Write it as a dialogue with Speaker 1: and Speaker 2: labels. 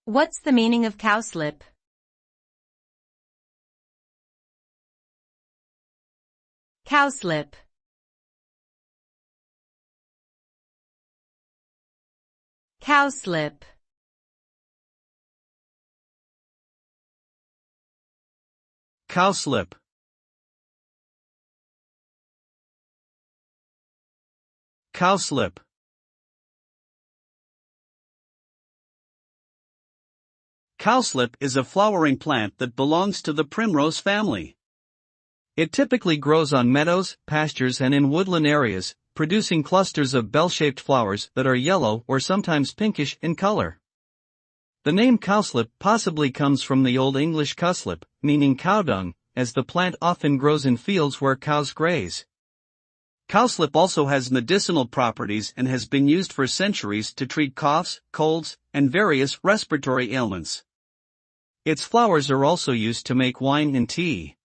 Speaker 1: What's the meaning of cowslip? Cowslip. Cowslip.
Speaker 2: Cowslip. Cowslip. Cowslip is a flowering plant that belongs to the primrose family. It typically grows on meadows, pastures and in woodland areas, producing clusters of bell-shaped flowers that are yellow or sometimes pinkish in color. The name cowslip possibly comes from the Old English cowslip, meaning cow dung, as the plant often grows in fields where cows graze. Cowslip also has medicinal properties and has been used for centuries to treat coughs, colds, and various respiratory ailments. Its flowers are also used to make wine and tea.